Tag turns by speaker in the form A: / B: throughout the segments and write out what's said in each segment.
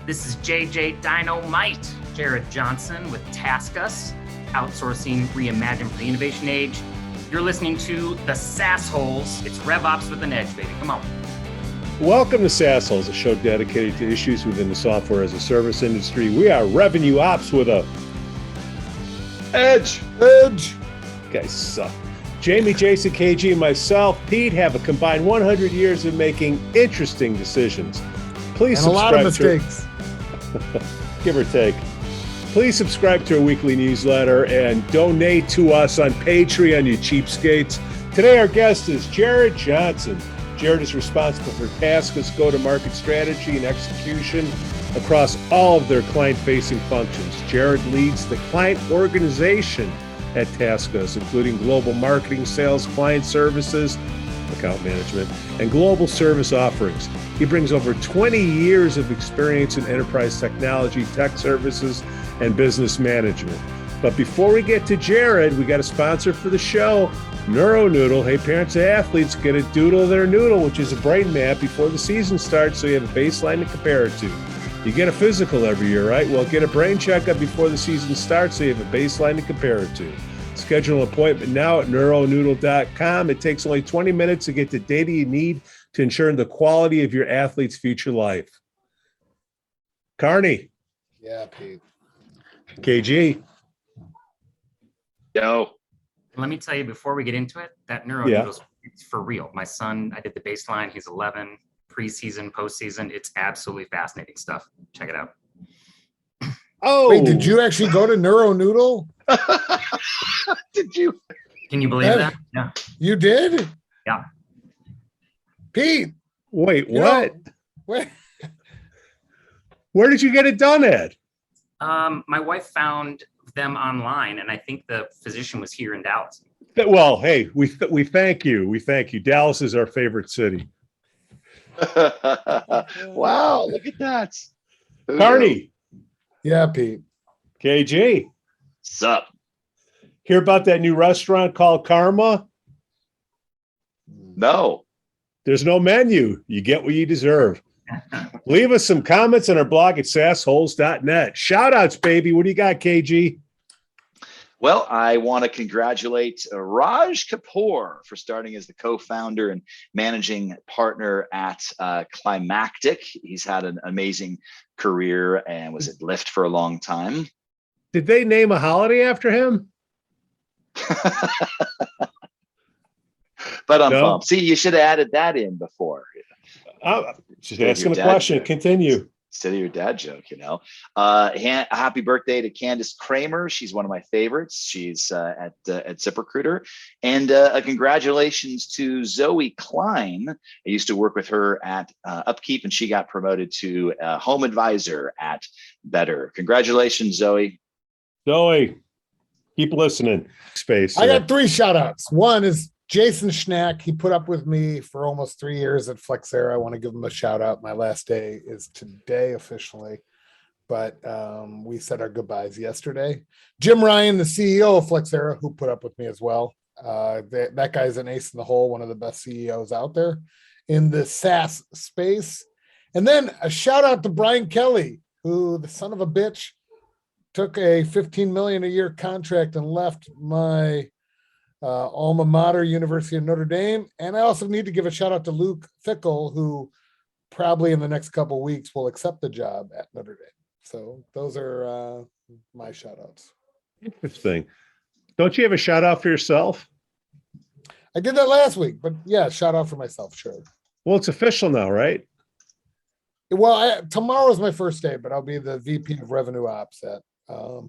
A: This is JJ Dynamite, Jarrod Johnson with TaskUs, outsourcing reimagined for the innovation age. You're listening to the Sassholes. It's RevOps with an edge, baby. Come on.
B: Welcome to Sassholes, a show dedicated to issues within the software as a service industry. We are revenue ops with a edge. You guys suck. Jamie, Jason, KG, and myself, Pete, have a combined 100 years of making interesting decisions. Please
C: and
B: subscribe.
C: A lot of mistakes.
B: Give or take. Please subscribe to our weekly newsletter and donate to us on Patreon, you cheapskates. Today, our guest is Jarrod Johnson. Jarrod is responsible for TaskUs go-to-market strategy and execution across all of their client-facing functions. Jarrod leads the client organization at TaskUs, including global marketing, sales, client services, account management, and global service offerings. He brings over 20 years of experience in enterprise technology, tech services, and business management. But before we get to Jarrod, we got a sponsor for the show, NeuroNoodle. Hey, parents of athletes, get a doodle of their noodle, which is a brain map before the season starts, so you have a baseline to compare it to. You get a physical every year, right? Well, get a brain checkup before the season starts, so you have a baseline to compare it to. Schedule an appointment now at neuronoodle.com. It takes only 20 minutes to get the data you need to ensure the quality of your athlete's future life. Carney.
C: Yeah, Pete.
B: KG.
D: Yo.
A: Let me tell you before we get into it, that NeuroNoodles, it's for real. My son, I did the baseline. He's 11, preseason, postseason. It's absolutely fascinating stuff. Check it out.
B: Oh,
C: wait, did you actually go to NeuroNoodle?
D: Did you?
A: Can you believe that? Yeah.
C: You did?
A: Yeah.
C: Pete.
B: Wait, what?
C: Wait.
B: Where did you get it done at?
A: My wife found them online, and I think the physician was here in Dallas.
B: Well, hey, we thank you. We thank you. Dallas is our favorite city.
D: Wow, look at that.
B: Carney.
C: Yeah, Pete.
B: KG.
D: Sup?
B: Hear about that new restaurant called Karma?
D: No.
B: There's no menu. You get what you deserve. Leave us some comments on our blog at sassholes.net. Shout outs, baby. What do you got, KG?
D: Well, I want to congratulate Raj Kapoor for starting as the co-founder and managing partner at Climactic. He's had an amazing career and was at Lyft for a long time.
B: Did they name a holiday after him?
D: But I'm
B: No?
D: pumped. See, you should have added that in before.
B: Just asking a question.
D: Joke.
B: Continue.
D: Instead of your dad joke, you know. Happy birthday to Candace Kramer. She's one of my favorites. She's at ZipRecruiter. And a congratulations to Zoe Klein. I used to work with her at Upkeep, and she got promoted to home advisor at Better. Congratulations, Zoe.
B: Zoe, keep listening. Space.
C: I got 3 shout outs. One is Jason Schnack. He put up with me for almost 3 years at Flexera. I want to give him a shout out. My last day is today officially, but we said our goodbyes yesterday. Jim Ryan, the CEO of Flexera, who put up with me as well. That guy's an ace in the hole, one of the best CEOs out there in the SaaS space. And then a shout out to Brian Kelly, who, the son of a bitch, took a $15 million a year contract and left my alma mater, University of Notre Dame. And I also need to give a shout out to Luke Fickle, who probably in the next couple of weeks will accept the job at Notre Dame. So those are my shout outs.
B: Interesting. Don't you have a shout out for yourself?
C: I did that last week, but yeah, shout out for myself, sure.
B: Well, it's official now, right?
C: Well, tomorrow is my first day, but I'll be the VP of Revenue Ops at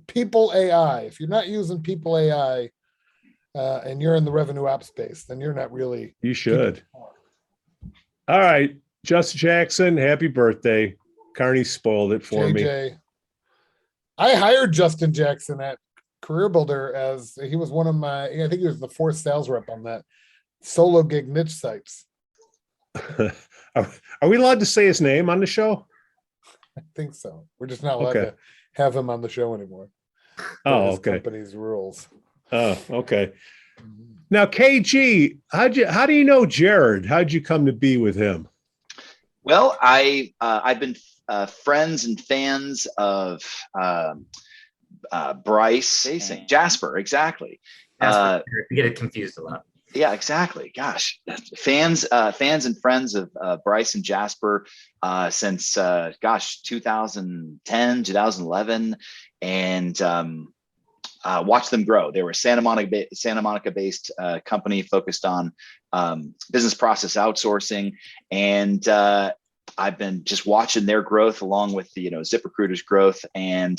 C: People AI. If you're not using People AI and you're in the revenue ops space, then you're not really.
B: You should. All right. Justin Jackson, happy birthday. Carney spoiled it for me.
C: I hired Justin Jackson at Career Builder as he was one of my, I think he was the 4th sales rep on that solo gig niche sites.
B: Are we allowed to say his name on the show?
C: I think so. We're just not allowed to have him on the show anymore.
B: Oh, okay.
C: Company's rules.
B: Oh, okay. Now, KG, how do you know Jarrod? How'd you come to be with him?
D: Well, I've been friends and fans of Bryce and Jasper, exactly.
A: We get it confused a lot.
D: Yeah, exactly. Gosh, fans and friends of Bryce and Jasper since 2010, 2011, and watch them grow. They were a Santa Monica based company focused on business process outsourcing, and I've been just watching their growth along with the ZipRecruiter's growth. And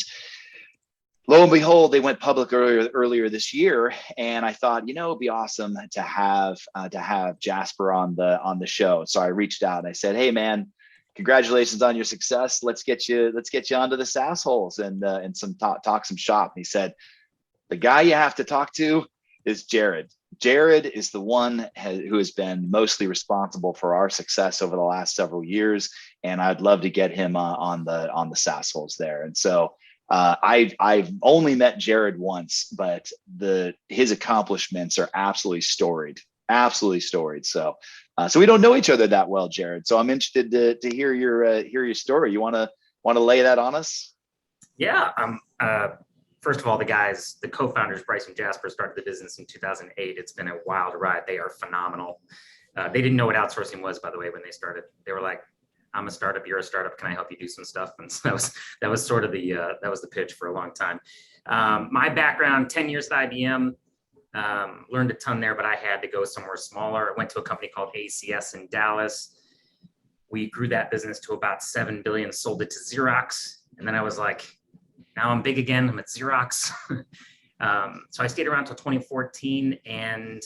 D: lo and behold, they went public earlier this year, and I thought, it'd be awesome to have Jasper on the show. So I reached out and I said, "Hey, man, congratulations on your success. Let's get you onto the SaaSholes and some talk some shop." And he said, "The guy you have to talk to is Jarrod. Jarrod is the one who has been mostly responsible for our success over the last several years, and I'd love to get him on the SaaSholes there." And so I've only met Jarrod once, but his accomplishments are absolutely storied. So we don't know each other that well, Jarrod. So I'm interested to hear your story. You want to lay that on us?
A: Yeah. First of all, the co-founders, Bryce and Jasper, started the business in 2008. It's been a wild ride. They are phenomenal. They didn't know what outsourcing was, by the way, when they started. They were like, "I'm a startup, you're a startup. Can I help you do some stuff?" And so that was sort of the pitch for a long time. My background, 10 years at IBM, learned a ton there, but I had to go somewhere smaller. I went to a company called ACS in Dallas. We grew that business to about 7 billion, sold it to Xerox. And then I was like, now I'm big again. I'm at Xerox. So I stayed around till 2014, and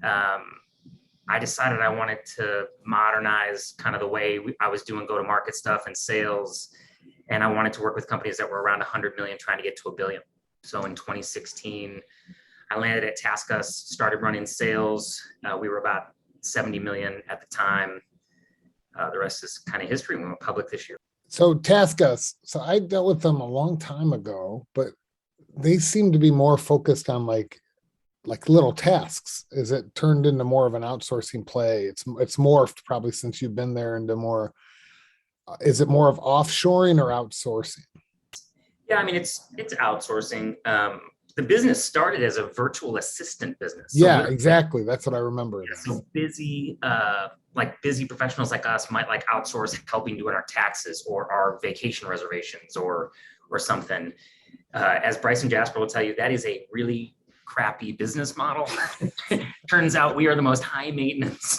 A: I decided I wanted to modernize kind of the way I was doing go-to-market stuff and sales. And I wanted to work with companies that were around 100 million, trying to get to $1 billion. So in 2016, I landed at TaskUs, started running sales. We were about 70 million at the time. The rest is kind of history. We went public this year.
C: So TaskUs, so I dealt with them a long time ago, but they seem to be more focused on like little tasks. Is it turned into more of an outsourcing play? It's morphed probably since you've been there into more. Is it more of offshoring or outsourcing?
A: Yeah, I mean, it's outsourcing. The business started as a virtual assistant business.
C: So yeah, exactly. That's what I remember.
A: So busy professionals like us might like outsource helping doing our taxes or our vacation reservations or something. As Bryce and Jasper will tell you, that is a really crappy business model. Turns out we are the most high maintenance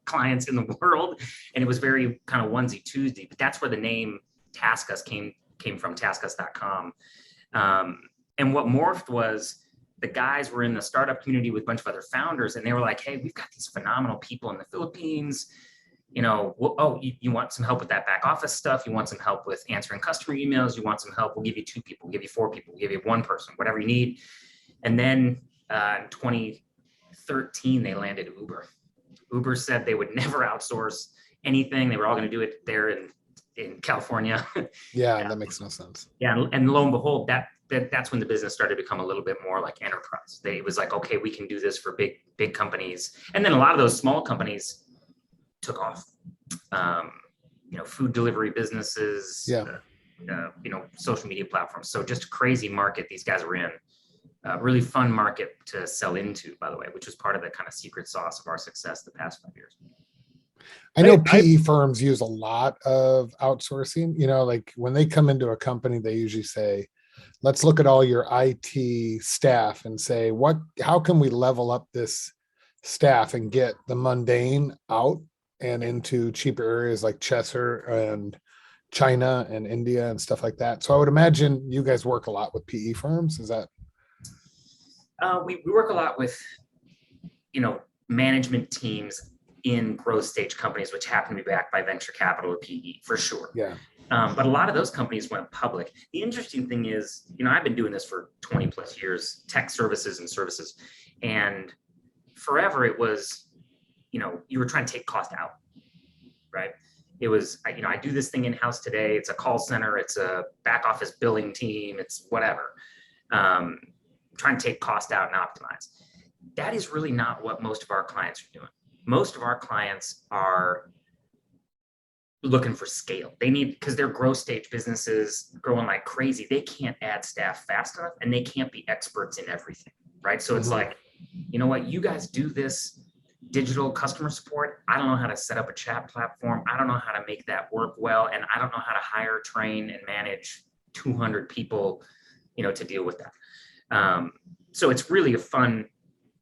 A: clients in the world, and it was very kind of onesie Tuesday. But that's where the name TaskUs came from, TaskUs.com. And what morphed was the guys were in the startup community with a bunch of other founders, and they were like, "Hey, we've got these phenomenal people in the Philippines. You want some help with that back office stuff? You want some help with answering customer emails? You want some help? We'll give you 2 people, we'll give you 4 people, we'll give you 1 person, whatever you need." And then in 2013, they landed Uber. Uber said they would never outsource anything. They were all going to do it there in California.
C: Yeah, that makes no sense.
A: Yeah, and lo and behold, that's when the business started to become a little bit more like enterprise. It was like, okay, we can do this for big companies. And then a lot of those small companies took off. Food delivery businesses, social media platforms. So just a crazy market these guys were in. Really fun market to sell into, by the way, which was part of the kind of secret sauce of our success the past 5 years.
C: I know PE firms use a lot of outsourcing. Like when they come into a company, they usually say, "Let's look at all your IT staff and say, how can we level up this staff and get the mundane out and into cheaper areas like Chester and China and India and stuff like that." So I would imagine you guys work a lot with PE firms. Is that?
A: We work a lot with, management teams in growth stage companies, which happen to be backed by venture capital or PE for sure.
C: Yeah.
A: But a lot of those companies went public. The interesting thing is, I've been doing this for 20 plus years, tech services and services. And forever it was, you were trying to take cost out, right? It was, I do this thing in-house today. It's a call center. It's a back office billing team. It's whatever. Trying to take cost out and optimize. That is really not what most of our clients are doing. Most of our clients are looking for scale. They need, because they're growth stage businesses growing like crazy. They can't add staff fast enough, and they can't be experts in everything, right? So it's like, you know what, you guys do this digital customer support. I don't know how to set up a chat platform. I don't know how to make that work well. And I don't know how to hire, train, and manage 200 people, to deal with that. So it's really a fun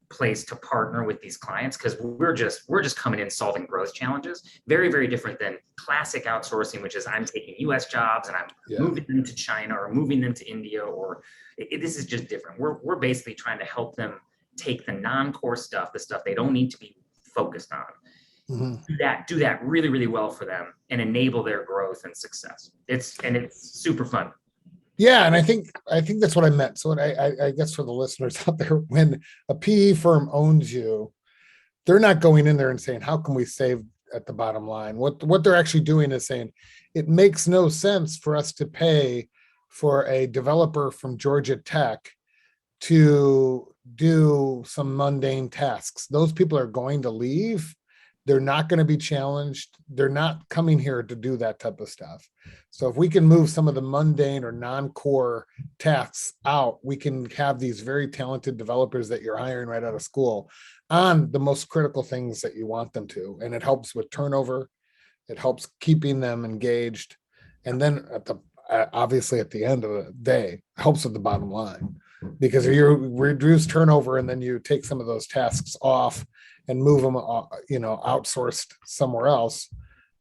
A: place to partner with these clients, because we're just coming in solving growth challenges. Very, very different than classic outsourcing, which is I'm taking US jobs and I'm moving them to China or moving them to India, or this is just different. We're basically trying to help them take the non-core stuff, the stuff they don't need to be focused on, do that really, really well for them and enable their growth and success. It's super fun.
C: Yeah, and I think that's what I meant. So I guess for the listeners out there, when a PE firm owns you, they're not going in there and saying, how can we save at the bottom line? What they're actually doing is saying, it makes no sense for us to pay for a developer from Georgia Tech to do some mundane tasks. Those people are going to leave. They're not going to be challenged. They're not coming here to do that type of stuff. So if we can move some of the mundane or non-core tasks out, we can have these very talented developers that you're hiring right out of school on the most critical things that you want them to. And it helps with turnover. It helps keeping them engaged. And then obviously at the end of the day, it helps with the bottom line. Because if you reduce turnover and then you take some of those tasks off and move them, outsourced somewhere else,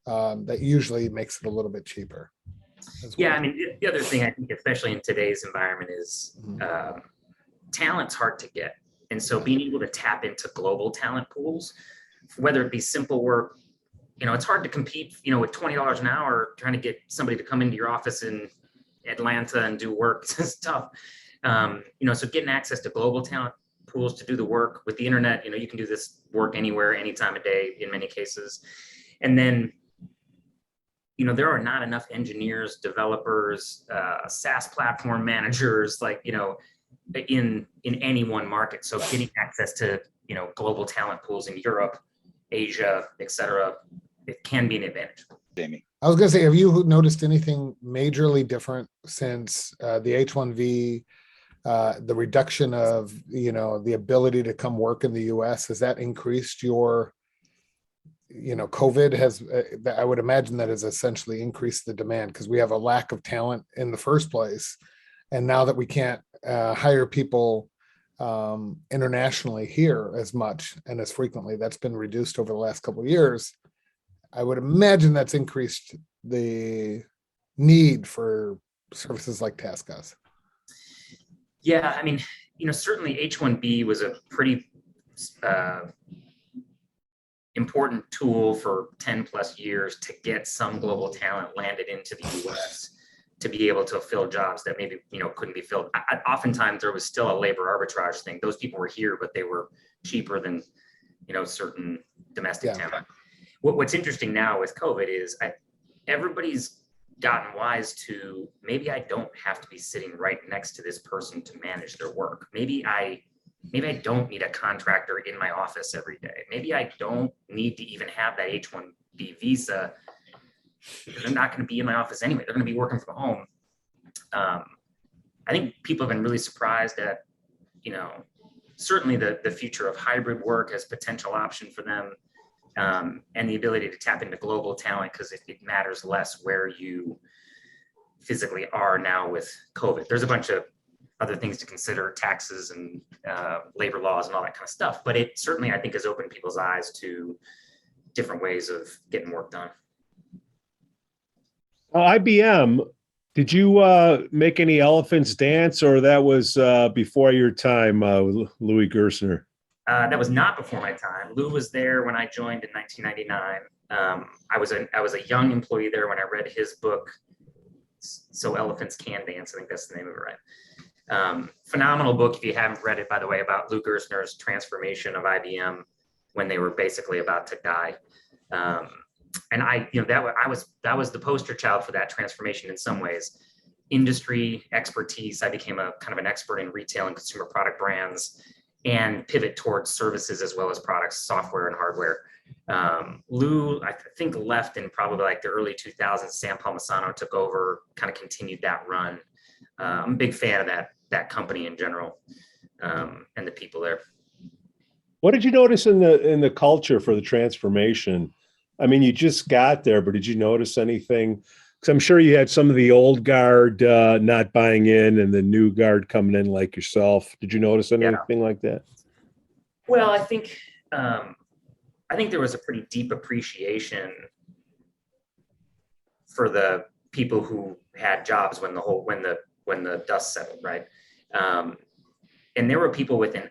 C: that usually makes it a little bit cheaper.
A: Yeah, I mean, the other thing I think, especially in today's environment, is talent's hard to get. And so being able to tap into global talent pools, whether it be simple work, it's hard to compete, with $20 an hour trying to get somebody to come into your office in Atlanta and do work. It's tough. So getting access to global talent pools to do the work with the internet, you can do this work anywhere, any time of day in many cases. And then, there are not enough engineers, developers, SaaS platform managers, in any one market. So getting access to, global talent pools in Europe, Asia, et cetera, it can be an advantage.
D: Jamie.
C: I was going to say, have you noticed anything majorly different since the H-1B, the reduction of, the ability to come work in the US? Has that increased your, COVID has, I would imagine that has essentially increased the demand because we have a lack of talent in the first place. And now that we can't hire people internationally here as much and as frequently, that's been reduced over the last couple of years. I would imagine that's increased the need for services like TaskUs.
A: Yeah, I mean, certainly H-1B was a pretty important tool for 10 plus years to get some global talent landed into the US to be able to fill jobs that maybe, couldn't be filled. Oftentimes there was still a labor arbitrage thing. Those people were here, but they were cheaper than, certain domestic talent. What's interesting now with COVID is everybody's gotten wise to, maybe I don't have to be sitting right next to this person to manage their work. Maybe I don't need a contractor in my office every day. Maybe I don't need to even have that H-1B visa because they're not going to be in my office anyway. They're going to be working from home. I think people have been really surprised at, certainly the future of hybrid work as potential option for them. And the ability to tap into global talent because it matters less where you physically are now with COVID. There's a bunch of other things to consider, taxes and labor laws and all that kind of stuff. But it certainly, I think, has opened people's eyes to different ways of getting work done.
B: IBM, did you make any elephants dance, or that was before your time, Louis Gerstner?
A: That was not before my time. Lou was there when I joined in 1999. I was a young employee there when I read his book, So Elephants Can Dance. I think that's the name of it, right? Phenomenal book, if you haven't read it, by the way, about Lou Gerstner's transformation of IBM when they were basically about to die. And that was the poster child for that transformation in some ways. Industry expertise. I became a kind of an expert in retail and consumer product brands. and pivot towards services as well as products, software and hardware. Lou, I think, left in probably like the early 2000s. Sam Palmisano took over, kind of continued that run. I'm a big fan of that company in general, and the people there.
B: What did you notice in the culture for the transformation? I mean, you just got there, but did you notice anything? Because I'm sure you had some of the old guard not buying in and the new guard coming in like yourself. Did you notice anything like that?
A: Well, I think there was a pretty deep appreciation for the people who had jobs when the dust settled, right? And there were people with an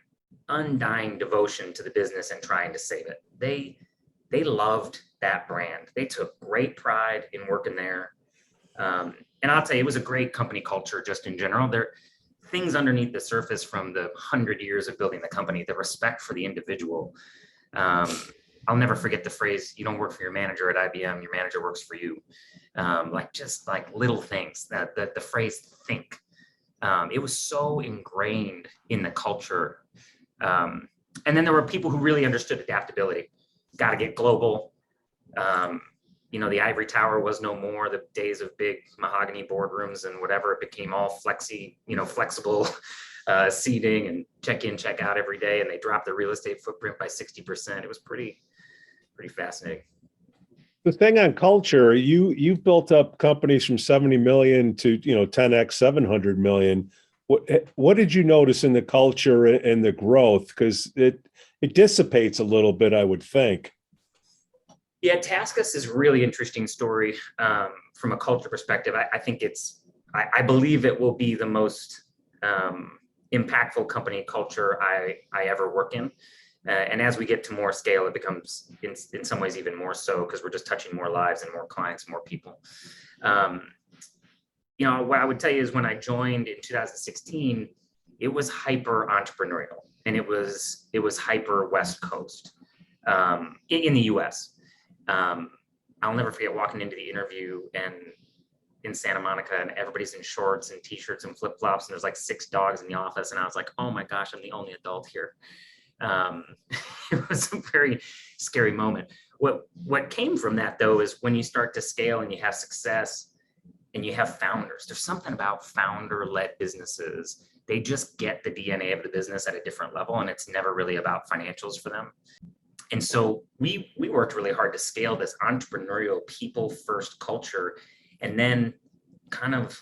A: undying devotion to the business and trying to save it. They loved that brand. They took great pride in working there. And I'll tell you, it was a great company culture just in general. There things underneath the surface from the 100 years of building the company, the respect for the individual. I'll never forget the phrase, you don't work for your manager at IBM, your manager works for you. Just like little things that the phrase think. It was so ingrained in the culture. And then there were people who really understood adaptability. Got to get global. The ivory tower was no more. The days of big mahogany boardrooms and whatever, it became all flexible seating and check in, check out every day. And they dropped the real estate footprint by 60%. It was pretty fascinating.
B: The thing on culture, you've built up companies from 70 million to 10x 700 million. What did you notice in the culture and the growth? Because it dissipates a little bit, I would think.
A: Yeah, TaskUs is a really interesting story from a culture perspective. I believe it will be the most impactful company culture I ever work in. And as we get to more scale, it becomes in some ways even more so because we're just touching more lives and more clients, more people. What I would tell you is when I joined in 2016, it was hyper entrepreneurial and it was hyper West Coast in the US. I'll never forget walking into the interview and in Santa Monica and everybody's in shorts and t-shirts and flip-flops and there's like 6 dogs in the office. And I was like, oh my gosh, I'm the only adult here. It was a very scary moment. What came from that though, is when you start to scale and you have success and you have founders, there's something about founder-led businesses. They just get the DNA of the business at a different level and it's never really about financials for them. And so we worked really hard to scale this entrepreneurial people first culture and then kind of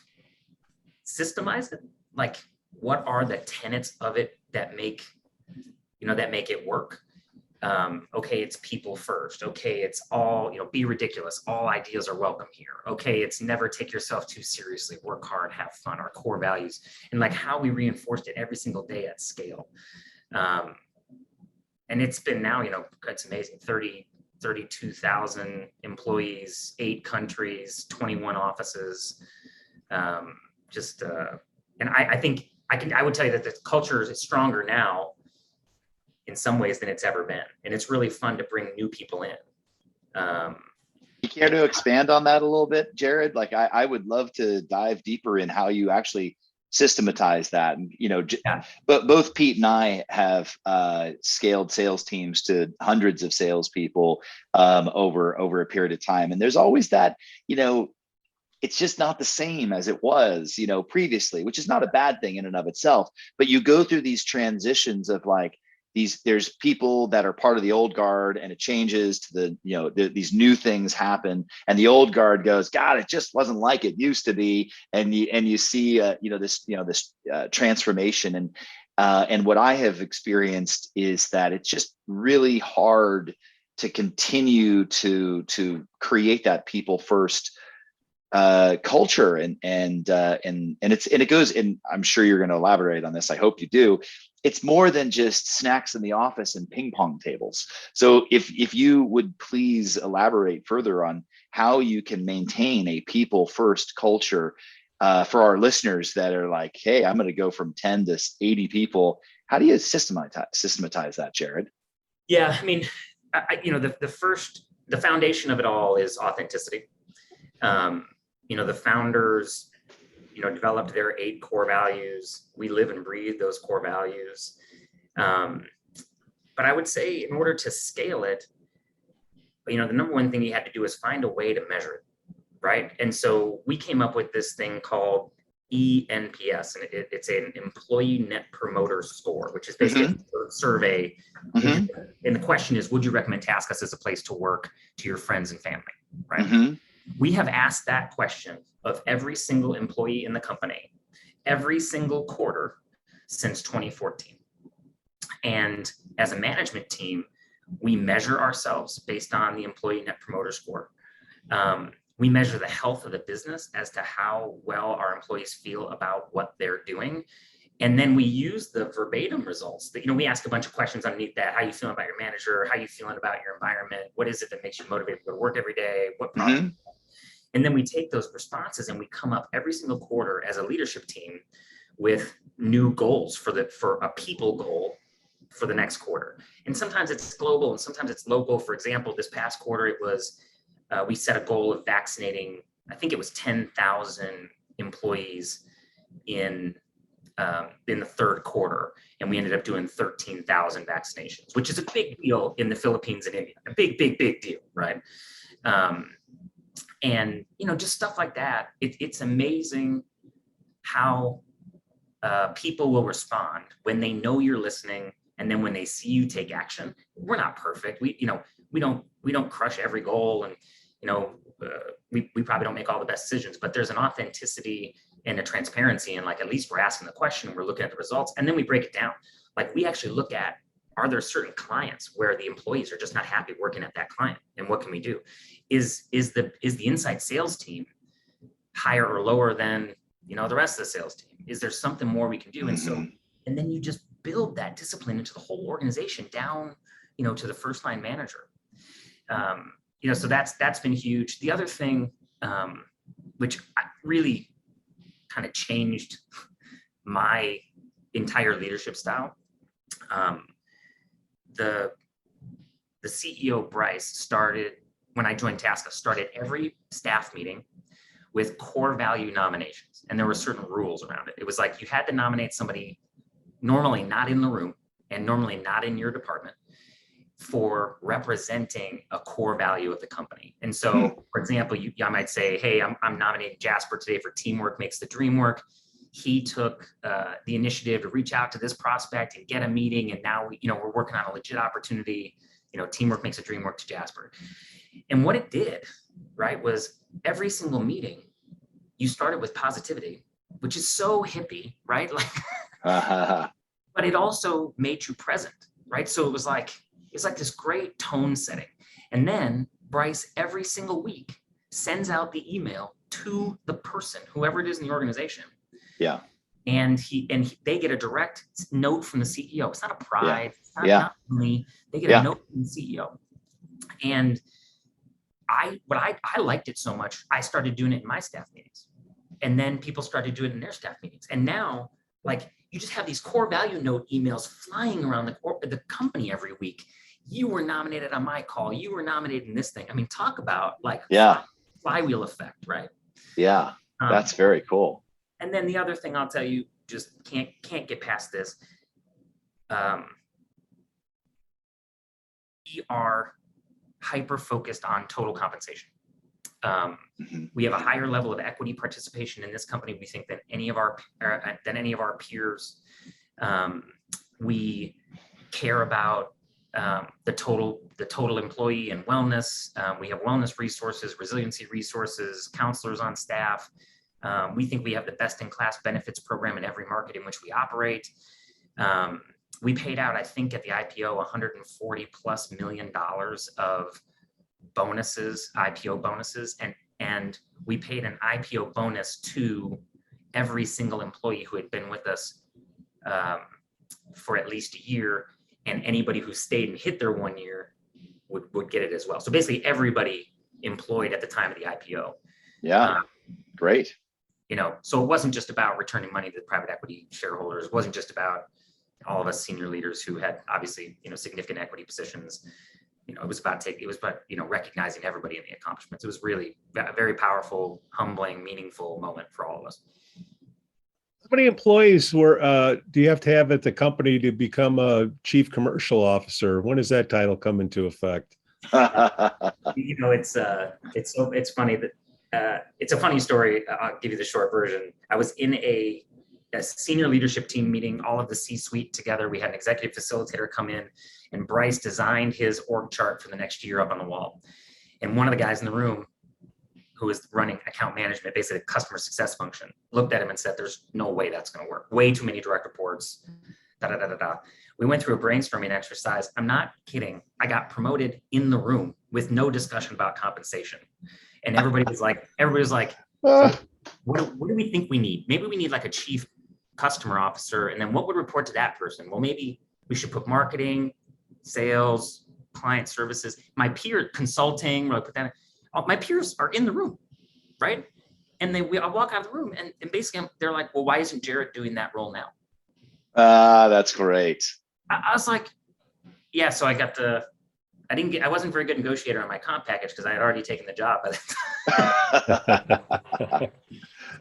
A: systemize it. Like, what are the tenets of it that make it work? Okay, it's people first. Okay, it's all, be ridiculous. All ideas are welcome here. Okay, it's never take yourself too seriously, work hard, have fun, our core values. And like how we reinforced it every single day at scale. And it's been now, it's amazing, 32,000 employees, 8 countries, 21 offices. And I think I would tell you that the culture is stronger now in some ways than it's ever been. And it's really fun to bring new people in.
D: You care to expand on that a little bit, Jarrod? Like I would love to dive deeper in how you actually systematize that. And, but both Pete and I have scaled sales teams to hundreds of salespeople over a period of time. And there's always that, it's just not the same as it was, previously, which is not a bad thing in and of itself. But you go through these transitions of like, there's people that are part of the old guard and it changes to these new things happen and the old guard goes, God, it just wasn't like it used to be. And you see, this transformation. And what I have experienced is that it's just really hard to continue to create that people first culture and it goes, and I'm sure you're going to elaborate on this. I hope you do. It's more than just snacks in the office and ping pong tables. So if you would please elaborate further on how you can maintain a people first culture for our listeners that are like, hey, I'm going to go from 10 to 80 people. How do you systematize that, Jarrod?
A: Yeah, I mean, the foundation of it all is authenticity. The founders, developed their 8 core values. We live and breathe those core values. But I would say in order to scale it, the number one thing you had to do is find a way to measure it, right? And so we came up with this thing called ENPS, and it's an employee net promoter score, which is basically a survey. And the question is, would you recommend TaskUs as a place to work to your friends and family, right? We have asked that question of every single employee in the company, every single quarter since 2014. And as a management team, we measure ourselves based on the employee net promoter score. We measure the health of the business as to how well our employees feel about what they're doing. And then we use the verbatim results that, we ask a bunch of questions underneath that. How you feeling about your manager? How you feeling about your environment? What is it that makes you motivated to go to work every day? What problem? And then we take those responses and we come up every single quarter as a leadership team with new goals for a people goal for the next quarter. And sometimes it's global and sometimes it's local. For example, this past quarter, it was, we set a goal of vaccinating, I think it was 10,000 employees in the third quarter. And we ended up doing 13,000 vaccinations, which is a big deal in the Philippines and India, a big deal, right? And, just stuff like that. It's amazing how people will respond when they know you're listening. And then when they see you take action. We're not perfect. We don't crush every goal, and we probably don't make all the best decisions, but there's an authenticity and a transparency, and at least we're asking the question, we're looking at the results, and then we break it down. We actually look at, are there certain clients where the employees are just not happy working at that client, and what can we do? Is the inside sales team higher or lower than the rest of the sales team? Is there something more we can do? And then you just build that discipline into the whole organization down, to the first line manager. So that's been huge. The other thing, which really kind of changed my entire leadership style, the CEO Bryce started, when I joined TaskUs, started every staff meeting with core value nominations, and there were certain rules around it. It was like you had to nominate somebody normally not in the room and normally not in your department for representing a core value of the company. And so, for example, I might say, hey, I'm nominating Jasper today for teamwork makes the dream work. He took the initiative to reach out to this prospect and get a meeting. And now we're working on a legit opportunity. Teamwork makes the dream work to Jasper. And what it did, right, was every single meeting, you started with positivity, which is so hippie, right? But it also made you present, right? So it was like this great tone setting. And then Bryce, every single week, sends out the email to the person, whoever it is in the organization.
D: Yeah.
A: And they get a direct note from the CEO. It's not a prize. It's not me. They get a note from the CEO. And I liked it so much, I started doing it in my staff meetings. And then people started doing it in their staff meetings. And now, you just have these core value note emails flying around the company every week. You were nominated on my call. You were nominated in this thing. I mean, talk about flywheel effect, right?
D: Yeah, that's very cool.
A: And then the other thing I'll tell you, just can't get past this. We are hyper focused on total compensation. We have a higher level of equity participation in this company, we think, than any of our peers. We care about the total employee and wellness. We have wellness resources, resiliency resources, counselors on staff. We think we have the best-in-class benefits program in every market in which we operate. We paid out, I think, at the IPO, $140+ million of bonuses, IPO bonuses, and we paid an IPO bonus to every single employee who had been with us for at least a year, and anybody who stayed and hit their 1 year would get it as well. So basically everybody employed at the time of the IPO.
D: Yeah, great.
A: So it wasn't just about returning money to the private equity shareholders. It wasn't just about all of us senior leaders who had obviously, significant equity positions. It was about recognizing everybody in the accomplishments. It was really a very powerful, humbling, meaningful moment for all of us.
B: many employees do you have to have at the company to become a chief commercial officer? When does that title come into effect?
A: It's funny that it's a funny story. I'll give you the short version. I was in a senior leadership team meeting, all of the C-suite together. We had an executive facilitator come in, and Bryce designed his org chart for the next year up on the wall. And one of the guys in the room, who was running account management, basically the customer success function, looked at him and said, "There's no way that's going to work. Way too many direct reports. Da, da, da, da, da." We went through a brainstorming exercise. I'm not kidding. I got promoted in the room with no discussion about compensation. And everybody was like, what do we think we need? Maybe we need like a chief customer officer. And then what would report to that person? Well, maybe we should put marketing, sales, client services, my peer consulting, put that in. My peers are in the room, right? And I walk out of the room and basically they're like, "Well, why isn't Jarrod doing that role now?"
D: That's great.
A: I was like, yeah, so I wasn't a very good negotiator on my comp package because I had already taken the job.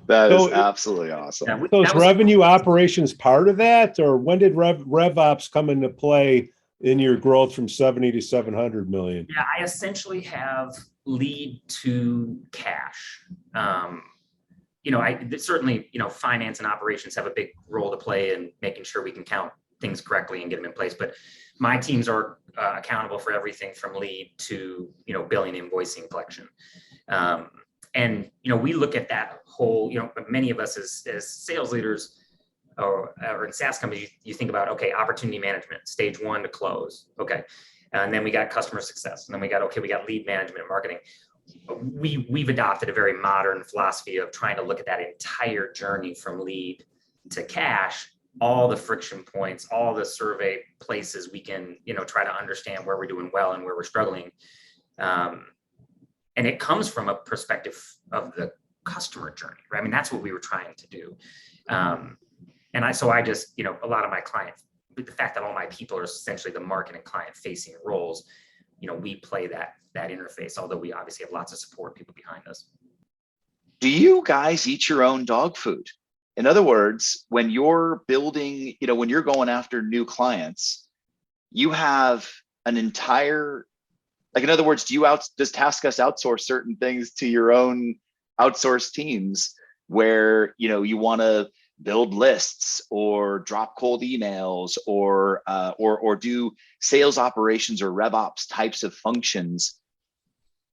D: That is absolutely awesome.
B: Yeah, so is revenue operations part of that, or when did RevOps come into play in your growth from 70 to 700 million?
A: Yeah, I essentially have lead to cash. Certainly, finance and operations have a big role to play in making sure we can count things correctly and get them in place. But my teams are accountable for everything from lead to, billing, invoicing, collection. And we look at that whole, many of us as sales leaders or in SaaS companies, you think about, okay, opportunity management, stage 1 to close. Okay. And then we got customer success. And then we got lead management and marketing. We've adopted a very modern philosophy of trying to look at that entire journey from lead to cash, all the friction points, all the survey places we can, try to understand where we're doing well and where we're struggling. And it comes from a perspective of the customer journey, right? I mean, that's what we were trying to do. I just, a lot of my clients, the fact that all my people are essentially the market and client facing roles, we play that interface, although we obviously have lots of support people behind us.
D: Do you guys eat your own dog food? In other words, when you're building, when you're going after new clients, you have an entire, like, in other words, does TaskUs outsource certain things to your own outsourced teams where, you want to build lists or drop cold emails or do sales operations or RevOps types of functions?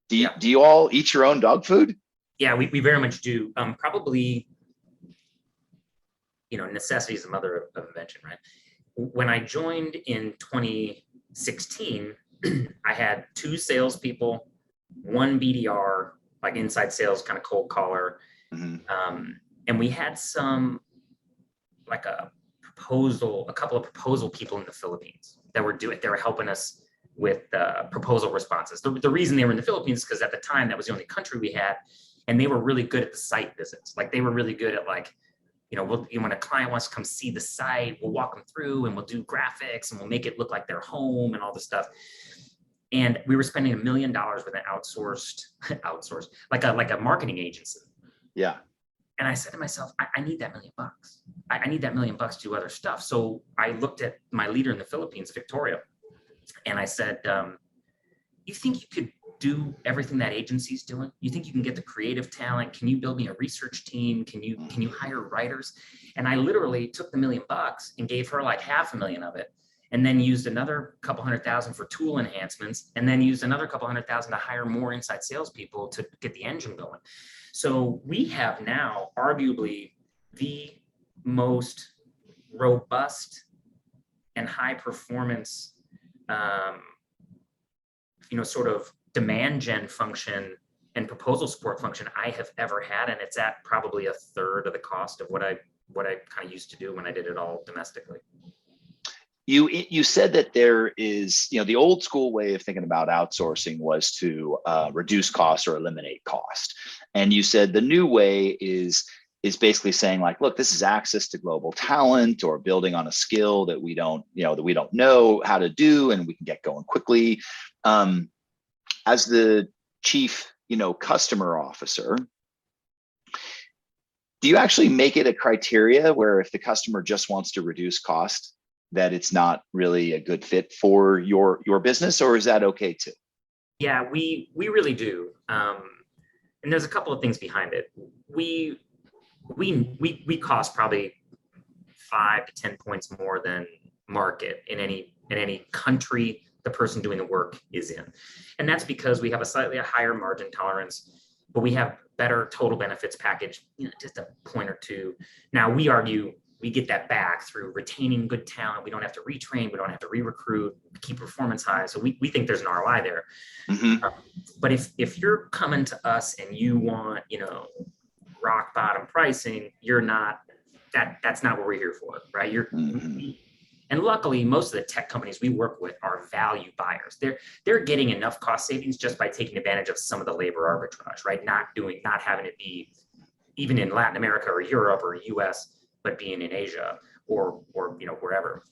D: Do you all eat your own dog food?
A: Yeah, we very much do. Probably, necessity is the mother of invention, right? When I joined in 2016, I had 2 salespeople, 1 BDR, like inside sales, kind of cold caller. Mm-hmm. And we had a couple of proposal people in the Philippines that they were helping us with proposal responses. The reason they were in the Philippines is because at the time that was the only country we had, and they were really good at the site visits. Like they were really good at when a client wants to come see the site, we'll walk them through and we'll do graphics and we'll make it look like their home and all this stuff. And we were spending $1 million with an outsourced, like a marketing agency.
D: Yeah.
A: And I said to myself, I need that $1 million. I need that $1 million to do other stuff. So I looked at my leader in the Philippines, Victoria, and I said, you think you could do everything that agency's doing? You think you can get the creative talent? Can you build me a research team? Can you hire writers? And I literally took the $1 million and gave her like $500,000 of it, and then used another couple $100,000 for tool enhancements, and then used another couple $100,000 to hire more inside salespeople to get the engine going. So we have now arguably the most robust and high performance, sort of demand gen function and proposal support function I have ever had. And it's at probably 1/3 of the cost of what I kind of used to do when I did it all domestically.
D: You said that there is, the old school way of thinking about outsourcing was to reduce cost or eliminate cost. And you said the new way is basically saying like, look, this is access to global talent or building on a skill that we don't know how to do, and we can get going quickly. As the chief, customer officer, Do you actually make it a criteria where if the customer just wants to reduce cost, that it's not really a good fit for your business, or is that okay too?
A: Yeah, we really do. And there's a couple of things behind it. We cost probably 5 to 10 points more than market in any country the person doing the work is in. And that's because we have a slightly higher margin tolerance, but we have better total benefits package, just a point or two. Now we argue we get that back through retaining good talent. We don't have to retrain, we don't have to re-recruit, keep performance high. So we think there's an ROI there. But if you're coming to us and you want, rock bottom pricing, you're not, that's not what we're here for, right? And luckily, most of the tech companies we work with are value buyers. They're getting enough cost savings just by taking advantage of some of the labor arbitrage, right? Not having it be even in Latin America or Europe or US, but being in Asia or wherever.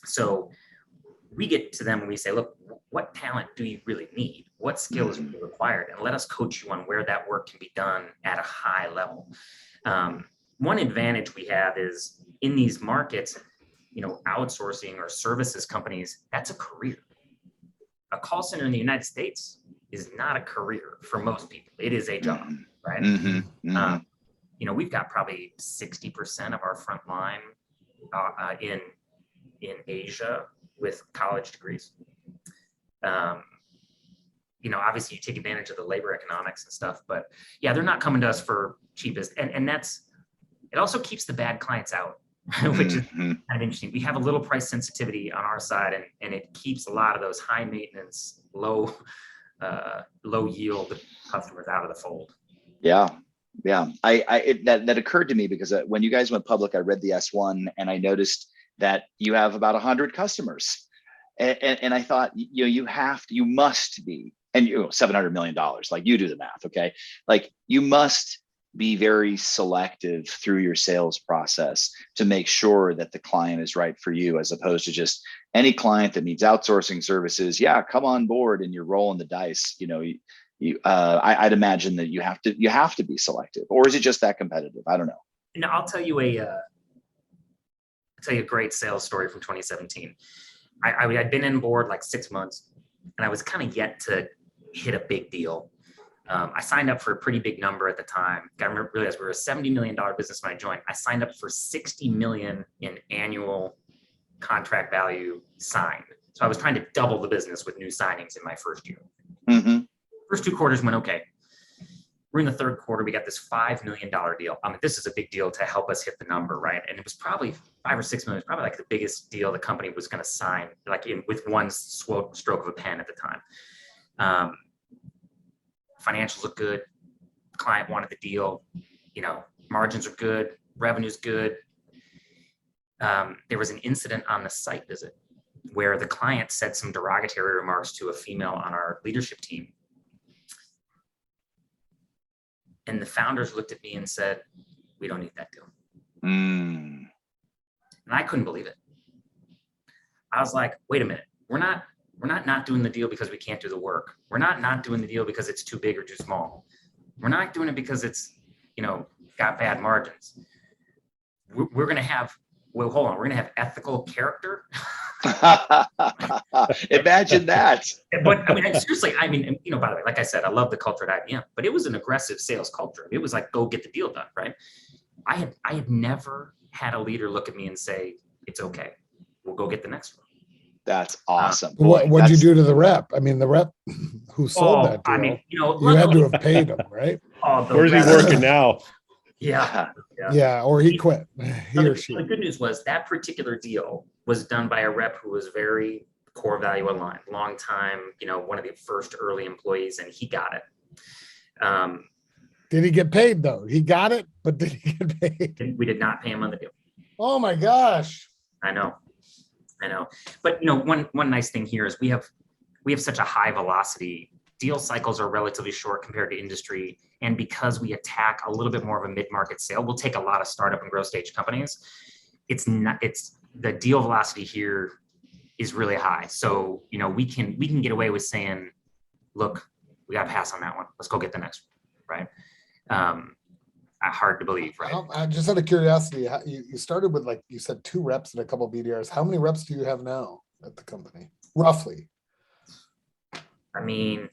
A: So we get to them and we say, look, what talent do you really need? What skill is really required? And let us coach you on where that work can be done at a high level. One advantage we have is in these markets, outsourcing or services companies, that's a career. A call center in the United States is not a career for most people. It is a job, right? We've got probably 60% of our front line in Asia with college degrees. Obviously you take advantage of the labor economics and stuff, but yeah, they're not coming to us for cheapest. And it also keeps the bad clients out, which is kind of interesting. We have a little price sensitivity on our side, and it keeps a lot of those high maintenance, low yield customers out of the fold.
D: Yeah. That occurred to me because when you guys went public, I read the S1 and I noticed that you have about 100 customers, and I thought, you must be, and $700 million, like, you do the math, okay? Like, you must be very selective through your sales process to make sure that the client is right for you, as opposed to just any client that needs outsourcing services. Yeah, come on board, and you're rolling the dice. I'd imagine that you have to be selective, or is it just that competitive? I don't know.
A: I'll tell you a great sales story from 2017. I'd been in board like 6 months, and I was kind of yet to hit a big deal. I signed up for a pretty big number at the time. I realized we were a $70 million business when I joined. I signed up for $60 million in annual contract value signed. So I was trying to double the business with new signings in my first year. First 2 quarters went okay. We're in the third quarter. We got this $5 million deal. This is a big deal to help us hit the number, right? And it was probably 5 or 6 million. It was probably like the biggest deal the company was going to sign, with one stroke of a pen at the time. Financials look good. Client wanted the deal. Margins are good. Revenue's good. There was an incident on the site visit where the client said some derogatory remarks to a female on our leadership team. And the founders looked at me and said, "We don't need that deal." And I couldn't believe it. I was like, wait a minute. We're not doing the deal because we can't do the work. We're not doing the deal because it's too big or too small. We're not doing it because it's, got bad margins. We're going to have, we're going to have ethical character.
D: Imagine that.
A: But seriously, by the way, like I said, I love the culture at IBM, but it was an aggressive sales culture. It was like, go get the deal done, right? I had never had a leader look at me and say, "It's okay. We'll go get the next one."
D: That's awesome.
C: What'd you do to the rep? The rep who sold that deal, you had to have paid him, right?
B: Where's he working now?
A: Yeah,
C: or he quit. He or she.
A: The good news was that particular deal was done by a rep who was very core value aligned, long time, one of the first early employees, and he got it.
C: Did he get paid though? He got it, but did he get paid?
A: We did not pay him on the deal.
C: Oh my gosh.
A: I know. But one nice thing here is we have such a high velocity. Deal cycles are relatively short compared to industry. And because we attack a little bit more of a mid-market sale, we'll take a lot of startup and growth stage companies. It's the deal velocity here is really high. So, we can get away with saying, look, we got to pass on that one. Let's go get the next one, right? hard to believe, right?
C: Just out of curiosity, you started with, like you said, 2 reps and a couple of BDRs. How many reps do you have now at the company, roughly?
A: I mean,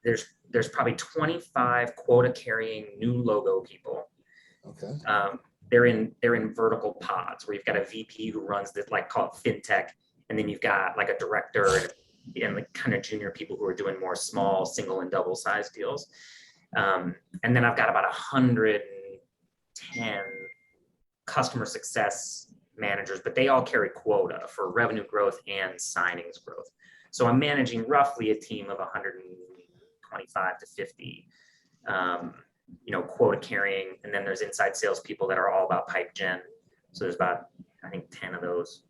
A: there's probably 25 quota carrying new logo people.
C: Okay.
A: They're in vertical pods where you've got a VP who runs this, like, called fintech, and then you've got like a director and like kind of junior people who are doing more small single and double size deals. And then I've got about 110 customer success managers, but they all carry quota for revenue growth and signings growth. So I'm managing roughly a team of 125 to 50, quota carrying. And then there's inside sales people that are all about pipe gen. So there's about, I think, 10 of those.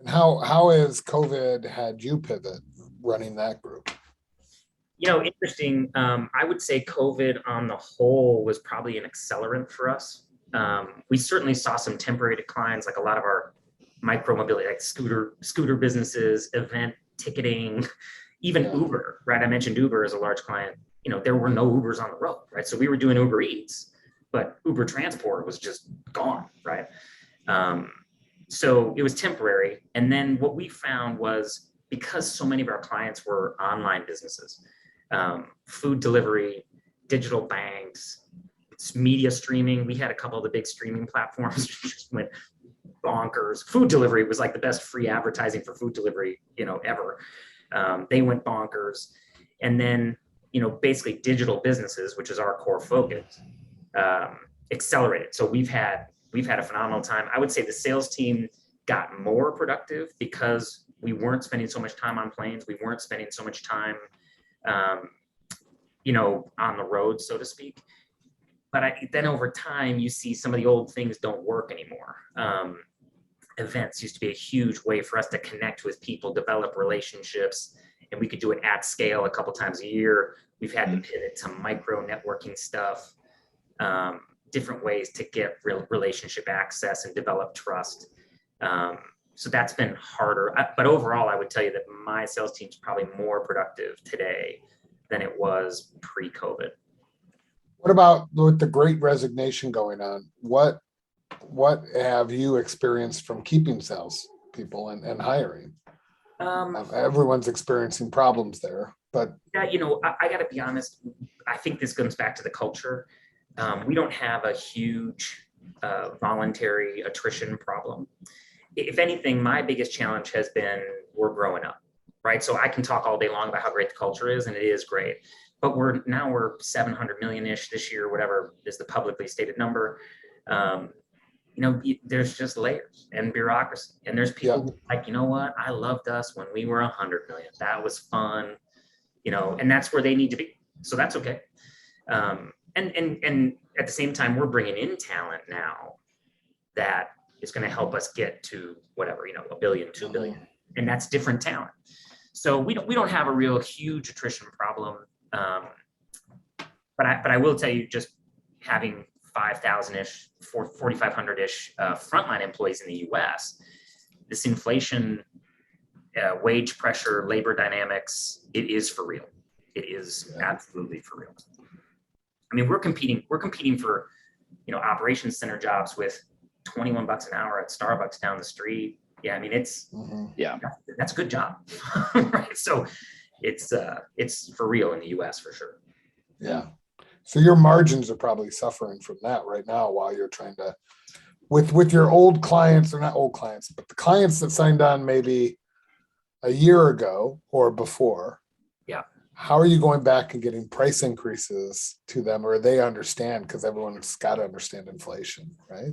C: And how has COVID had you pivot running that group?
A: Interesting. I would say COVID on the whole was probably an accelerant for us. We certainly saw some temporary declines, like a lot of our micro mobility, like scooter businesses, event ticketing, even Uber, right? I mentioned Uber as a large client. There were no Ubers on the road, right? So we were doing Uber Eats, but Uber Transport was just gone, right? So it was temporary. And then what we found was, because so many of our clients were online businesses, food delivery, digital banks, media streaming. We had a couple of the big streaming platforms just went bonkers. Food delivery was like the best free advertising for food delivery, ever. They went bonkers. And then, basically digital businesses, which is our core focus, accelerated. So we've had a phenomenal time. I would say the sales team got more productive because we weren't spending so much time on planes. We weren't spending so much time, on the road, so to speak. But then over time, you see some of the old things don't work anymore. Events used to be a huge way for us to connect with people, develop relationships, and we could do it at scale a couple times a year. We've had to pivot to micro networking stuff, different ways to get real relationship access and develop trust. So that's been harder. But overall, I would tell you that my sales team's probably more productive today than it was pre-COVID.
C: What about with the Great Resignation going on? What have you experienced from keeping sales people and hiring? Everyone's experiencing problems there, but
A: yeah, I got to be honest. I think this comes back to the culture. We don't have a huge voluntary attrition problem. If anything, my biggest challenge has been we're growing up, right? So I can talk all day long about how great the culture is, and it is great. But we're 700 million-ish this year, whatever is the publicly stated number. There's just layers and bureaucracy. And there's people who are like, you know what? I loved us when we were 100 million. That was fun, and that's where they need to be. So that's okay. And at the same time, we're bringing in talent now that is going to help us get to whatever, $1 billion, $2 billion. And that's different talent. So we don't have a real huge attrition problem. But I will tell you, just having 5,000-ish, 4,500-ish frontline employees in the US, this inflation, wage pressure, labor dynamics, it is for real. It is absolutely for real. I mean, we're competing for, operations center jobs with $21 an hour at Starbucks down the street. Yeah, I mean, it's that's a good job, right? So it's for real in the US for sure.
C: Yeah. So your margins are probably suffering from that right now while you're trying to, with your old clients, or not old clients, but the clients that signed on maybe a year ago or before.
A: Yeah.
C: How are you going back and getting price increases to them, or they understand? Because everyone's got to understand inflation, right?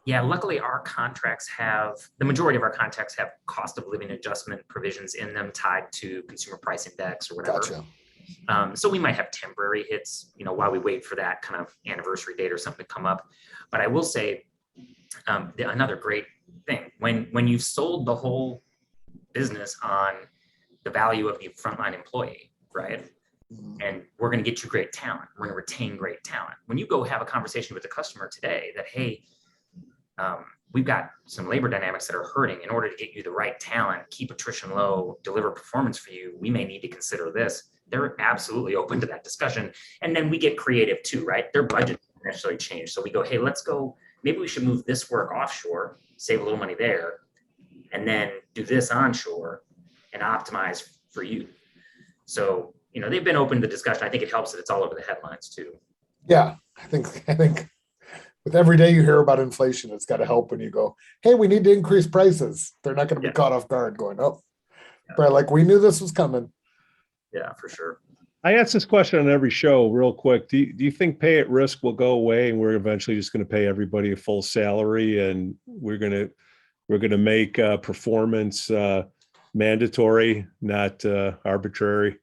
A: Yeah, luckily the majority of our contracts have cost of living adjustment provisions in them tied to consumer price index or whatever.
C: Gotcha.
A: So we might have temporary hits, while we wait for that kind of anniversary date or something to come up. But I will say another great thing, when you've sold the whole business on the value of the frontline employee, right? And we're going to get you great talent. We're going to retain great talent. When you go have a conversation with the customer today that, hey, we've got some labor dynamics that are hurting. In order to get you the right talent, keep attrition low, deliver performance for you, we may need to consider this. they're absolutely open to that discussion. And then we get creative too, right? Their budget doesn't necessarily change. So we go, hey, let's go, maybe we should move this work offshore, save a little money there, and then do this onshore and optimize for you. So, they've been open to the discussion. I think it helps that it's all over the headlines too.
C: Yeah, I think with every day you hear about inflation, it's got to help when you go, hey, we need to increase prices. They're not going to be caught off guard going, oh, but like we knew this was coming.
A: Yeah, for sure.
B: I ask this question on every show real quick. Do you think pay at risk will go away and we're eventually just going to pay everybody a full salary and we're going to make performance mandatory, not arbitrary?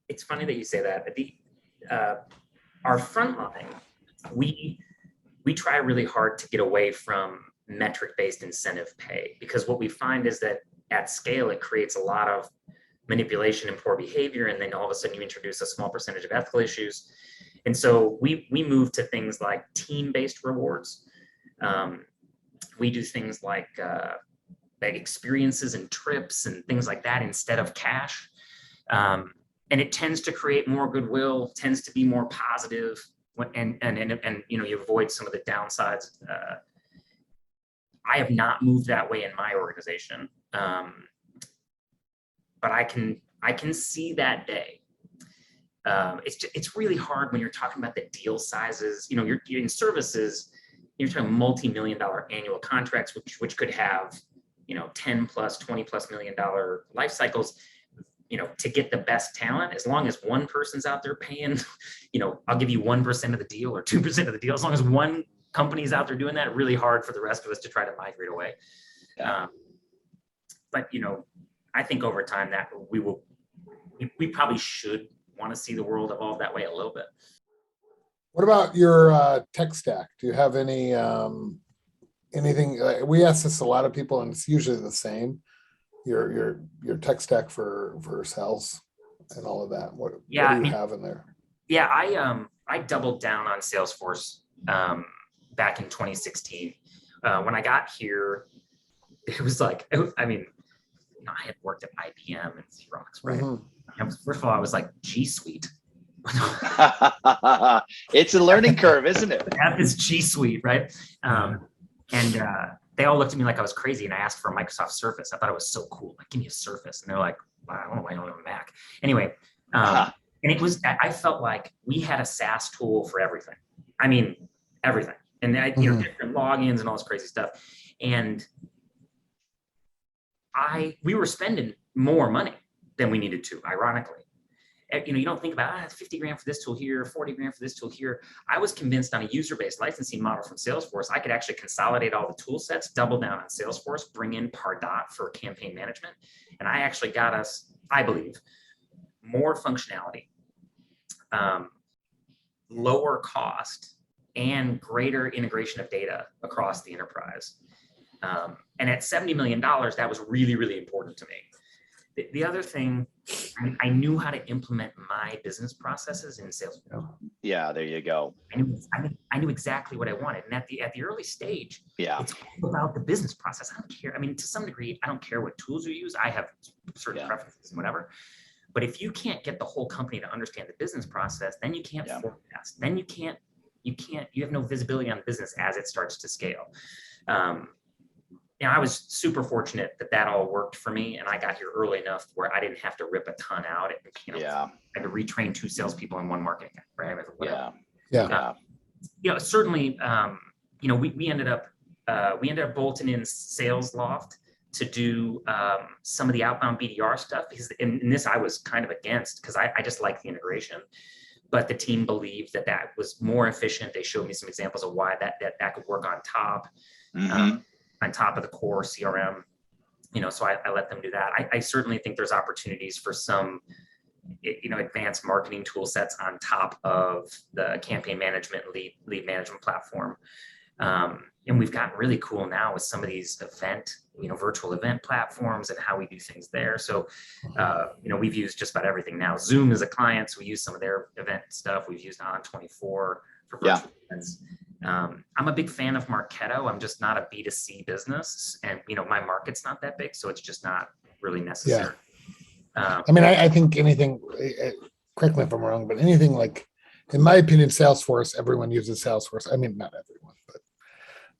A: It's funny that you say that. Our front line, we try really hard to get away from metric-based incentive pay, because what we find is that at scale, it creates a lot of manipulation and poor behavior. And then all of a sudden you introduce a small percentage of ethical issues. And so we move to things like team-based rewards. We do things like experiences and trips and things like that instead of cash. And it tends to create more goodwill, tends to be more positive, and you avoid some of the downsides. I have not moved that way in my organization, but I can see that day. It's really hard when you're talking about the deal sizes. You're in services, you're talking multi-million-dollar annual contracts, which could have 10 plus, 20 plus $1 million life cycles. To get the best talent, as long as one person's out there paying, I'll give you 1% of the deal or 2% of the deal. As long as one company's out there doing that, really hard for the rest of us to try to migrate away.
D: Yeah.
A: But I think over time that we probably should want to see the world evolve that way a little bit.
C: What about your tech stack? Do you have any anything? We ask this a lot of people, and it's usually the same. Your tech stack for sales and all of that. What do you have in there?
A: Yeah, I doubled down on Salesforce back in 2016. When I got here, it was like, I had worked at IBM and Xerox, right? Mm-hmm. First of all, I was like, G Suite.
D: It's a learning curve, isn't it?
A: I have this G Suite, right? And they all looked at me like I was crazy, and I asked for a Microsoft Surface. I thought it was so cool. Like, give me a Surface. And they're like, well, I don't know why you don't have a Mac. Anyway, and I felt like we had a SaaS tool for everything. Everything. And different logins and all this crazy stuff. And we were spending more money than we needed to, ironically. You don't think about 50 grand for this tool here, 40 grand for this tool here. I was convinced on a user-based licensing model from Salesforce, I could actually consolidate all the tool sets, double down on Salesforce, bring in Pardot for campaign management. And I actually got us, I believe, more functionality, lower cost, and greater integration of data across the enterprise. And at $70 million, that was really, really important to me. The other thing, I knew how to implement my business processes in Salesforce.
D: Yeah, there you go.
A: I knew exactly what I wanted. And at the early stage, it's all about the business process. I don't care. To some degree, I don't care what tools you use. I have certain preferences and whatever. But if you can't get the whole company to understand the business process, then you can't forecast. Then you have no visibility on the business as it starts to scale. I was super fortunate that all worked for me, and I got here early enough where I didn't have to rip a ton out. I had to retrain 2 salespeople in 1 marketing guy, right? Certainly, we ended up bolting in Sales Loft to do some of the outbound BDR stuff, because in this I was kind of against, because I just like the integration. But the team believed that was more efficient. They showed me some examples of why that could work on top. On top of the core CRM, so I let them do that. I certainly think there's opportunities for some, advanced marketing tool sets on top of the campaign management, lead management platform. And we've gotten really cool now with some of these virtual event platforms and how we do things there. So, we've used just about everything now. Zoom is a client, so we use some of their event stuff. We've used On24 for virtual events. I'm a big fan of Marketo. I'm just not a B2C business, and my market's not that big, so it's just not really necessary.
C: I mean, I think anything, correct me if I'm wrong, but anything like, in my opinion, Salesforce, everyone uses Salesforce. I mean, not everyone, but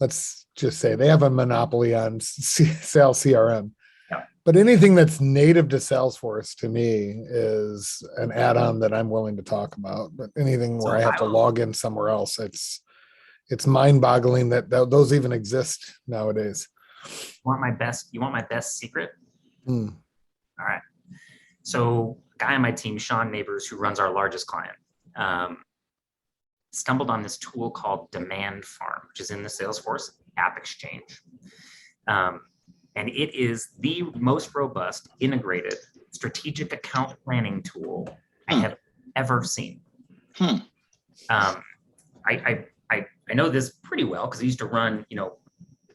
C: let's just say they have a monopoly on sales CRM.
A: Yeah.
C: But anything that's native to Salesforce to me is an add-on that I'm willing to talk about. But anything where I have to log in somewhere else, it's mind-boggling that those even exist nowadays.
A: You want my best secret?
C: Hmm.
A: All right. So a guy on my team, Sean Neighbors, who runs our largest client, stumbled on this tool called Demand Farm, which is in the Salesforce App Exchange. And it is the most robust, integrated, strategic account planning tool I have ever seen. I know this pretty well because I used to run,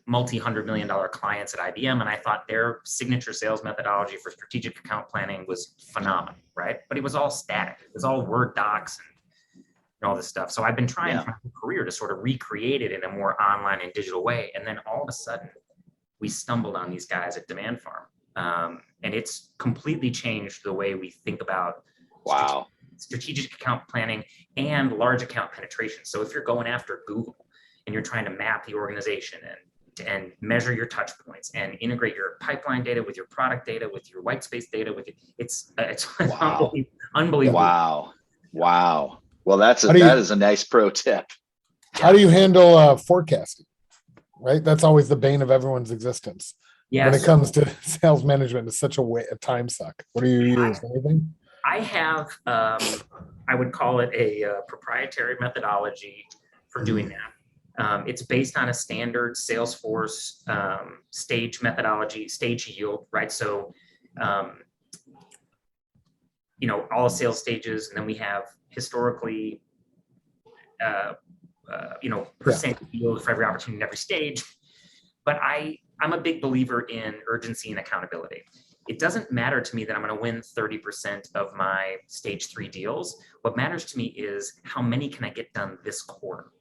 A: multi-$100-million clients at IBM, and I thought their signature sales methodology for strategic account planning was phenomenal, right? But it was all static. It was all Word docs and all this stuff. So I've been trying for my career to sort of recreate it in a more online and digital way. And then all of a sudden, we stumbled on these guys at Demand Farm. And it's completely changed the way we think about strategic account planning and large account penetration. So if you're going after Google and you're trying to map the organization and measure your touch points and integrate your pipeline data with your product data, with your white space data, it's unbelievable.
D: Wow. Well, that is a nice pro tip.
C: How do you handle forecasting? Right, that's always the bane of everyone's existence. When it comes to sales management, it's such a time suck. What do you use? Anything?
A: I have, I would call it a proprietary methodology for doing that. It's based on a standard Salesforce stage methodology, stage yield, right? So, all sales stages, and then we have historically, percent yield for every opportunity in every stage. But I'm a big believer in urgency and accountability. It doesn't matter to me that I'm going to win 30% of my stage 3 deals. What matters to me is how many can I get done this quarter,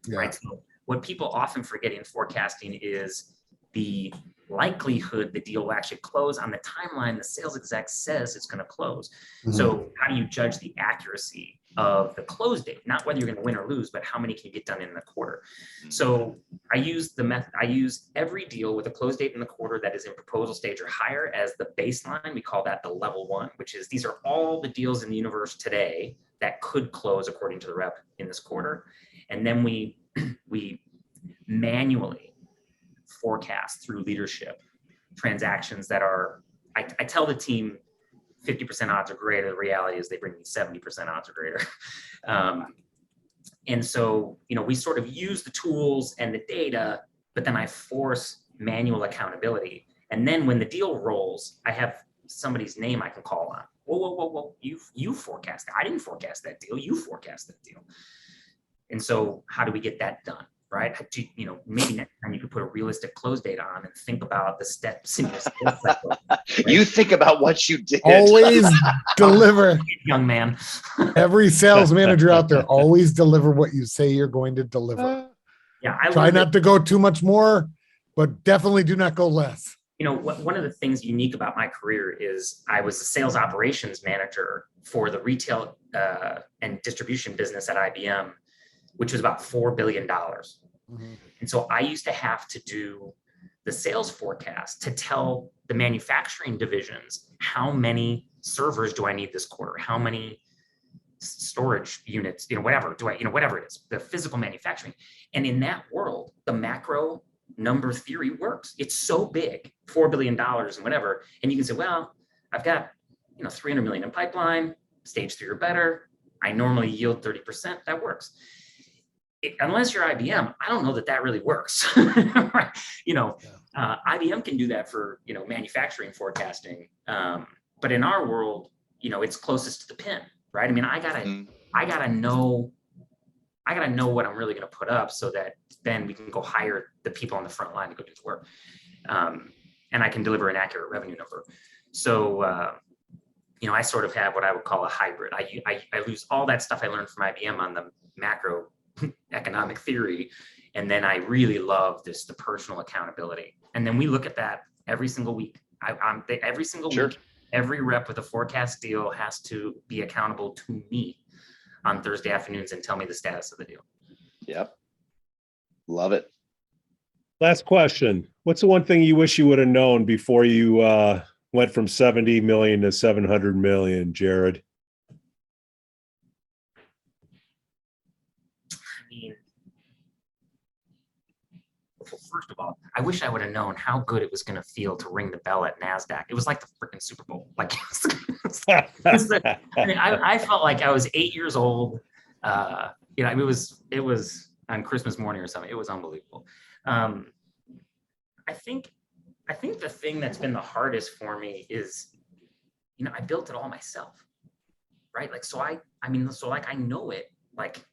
A: right? So what people often forget in forecasting is the likelihood the deal will actually close on the timeline the sales exec says it's going to close. So how do you judge the accuracy of the close date? Not whether you're going to win or lose, but how many can you get done in the quarter? So I use I use every deal with a close date in the quarter that is in proposal stage or higher as the baseline. We call that the level 1, which is these are all the deals in the universe today that could close according to the rep in this quarter. And then we manually forecast through leadership transactions that are, I tell the team 50% odds are greater. The reality is they bring me 70% odds or greater. And so, we sort of use the tools and the data, but then I force manual accountability. And then when the deal rolls, I have somebody's name I can call on. Whoa, you forecast that. I didn't forecast that deal. You forecast that deal. And so how do we get that done? Right? Maybe next time you could put a realistic close date on and think about the steps in your sales cycle. Right?
D: You think about what you did.
C: Always deliver.
A: Young man.
C: Every sales manager out there, always deliver what you say you're going to deliver. Try not to go too much more, but definitely do not go less.
A: One of the things unique about my career is I was a sales operations manager for the retail and distribution business at IBM, which was about $4 billion. And so I used to have to do the sales forecast to tell the manufacturing divisions, how many servers do I need this quarter? How many storage units, whatever it is, the physical manufacturing. And in that world, the macro number theory works. It's so big, $4 billion and whatever. And you can say, well, I've got, 300 million in pipeline, stage 3 or better. I normally yield 30%. That works. Unless you're IBM, I don't know that really works. Right? IBM can do that for, manufacturing forecasting. But in our world, it's closest to the pin, right? I mean, I gotta know what I'm really going to put up so that then we can go hire the people on the front line to go do the work. And I can deliver an accurate revenue number. So, I sort of have what I would call a hybrid. I lose all that stuff I learned from IBM on the macro economic theory. And then I really love the personal accountability. And then we look at that every single week. Every single
D: Sure.
A: week, every rep with a forecast deal has to be accountable to me on Thursday afternoons and tell me the status of the deal.
D: Yep. Love it.
B: Last question. What's the one thing you wish you would have known before you went from 70 million to 700 million, Jarrod?
A: I mean, first of all, I wish I would have known how good it was going to feel to ring the bell at NASDAQ. It was like the freaking Super Bowl. Like, I felt like I was 8 years old. It was on Christmas morning or something. It was unbelievable. I think the thing that's been the hardest for me is, I built it all myself, right? Like, so I know it, like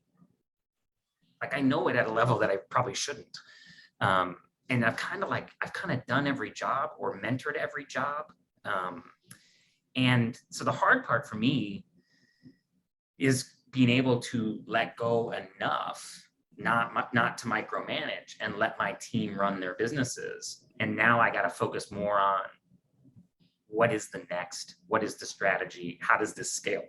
A: I know it at a level that I probably shouldn't. And I've kind of done every job or mentored every job. And so the hard part for me is being able to let go enough, not to micromanage, and let my team run their businesses. And now I got to focus more on what is the next, what is the strategy, how does this scale?